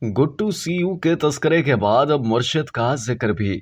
Good to C you के तस्करे के बाद अब मुर्शिद का जिक्र भी।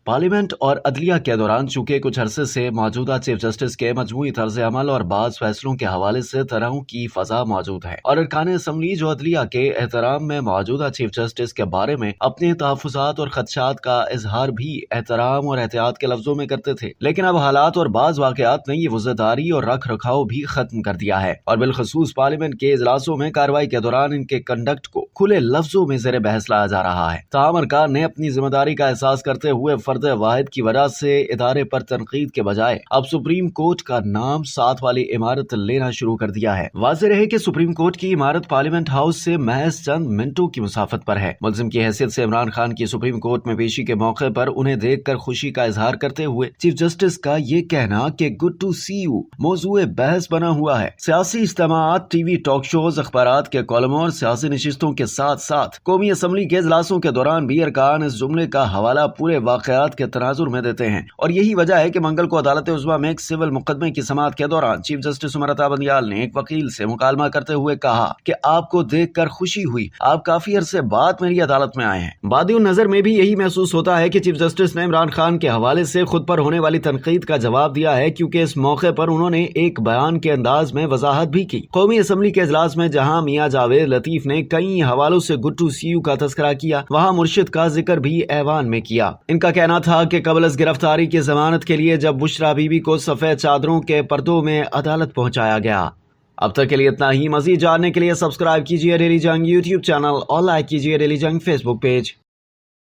पार्लियामेंट और अदलिया के दौरान चूंकि कुछ अरसे से मौजूदा चीफ जस्टिस के मजमूई तर्ज अमल और बाज़ फैसलों के हवाले से तरह की फजा मौजूद है और अरकान असम्बली जो अदलिया के एहतराम में मौजूदा चीफ जस्टिस के बारे में अपने तहफ़्फ़ुज़ात और खदशात का इजहार भी एहतराम और एहतियात के लफ्जों में करते थे, लेकिन अब हालात और बाज़ वाक़यात ने ये वज़दारी और रख रखाव भी खत्म कर दिया है और बिलखसूस पार्लियामेंट के इजलासों में कार्रवाई के दौरान इनके कंडक्ट को खुले लफ्जों में ज़ेर बहस लाया जा रहा है। ताहम अरकान ने अपनी जिम्मेदारी का एहसास करते हुए फर्द वाहिद की वजह से इदारे पर तनकीद के बजाय अब सुप्रीम कोर्ट का नाम साथ वाली इमारत लेना शुरू कर दिया है। वाज़ेह रहे कि सुप्रीम कोर्ट की इमारत पार्लियामेंट हाउस से महज चंद मिनटों की मुसाफत पर है। मुल्जिम की हैसियत से इमरान खान की सुप्रीम कोर्ट में पेशी के मौके पर उन्हें देखकर खुशी का इजहार करते हुए चीफ जस्टिस का ये कहना कि गुड टू सी यू मौजूए बहस बना हुआ है। सियासी इज्तिमाआत, टीवी टॉक शोज, अखबारात के कॉलमों और सियासी नशिस्तों के साथ साथ कौमी असम्बली के इजलासों के दौरान भी अरकान इस जुमले का हवाला पूरे वाकयात के तनाजुर में देते हैं और यही वजह है कि मंगल को अदालत उज़्मा में एक सिविल मुकदमे की समाअत के दौरान चीफ जस्टिस उमर अता बंदियाल ने एक वकील से मुकालमा करते हुए कहा कि आपको देखकर खुशी हुई, आप काफी अरसे बाद मेरी अदालत में आए हैं। बादियों नजर में भी यही महसूस होता है कि चीफ जस्टिस ने इमरान खान के हवाले से खुद पर होने वाली तनकीद का जवाब दिया है, क्योंकि इस मौके पर उन्होंने एक बयान के अंदाज में वजाहत भी की। कौमी असम्बली के इजलास में जहां मियां जावेद लतीफ ने कई हवालों से गुड टू सी यू का तस्करा किया, वहां मुर्शिद का जिक्र भी ऐवान में किया। इनका कहना था कि कबल गिरफ्तारी की जमानत के लिए जब बुशरा बीबी को सफेद चादरों के पर्दों में अदालत पहुंचाया गया। अब तक के लिए इतना ही। मजीद जानने के लिए सब्सक्राइब कीजिए डेली जंग यूट्यूब चैनल और लाइक कीजिए डेली जंग फेसबुक पेज।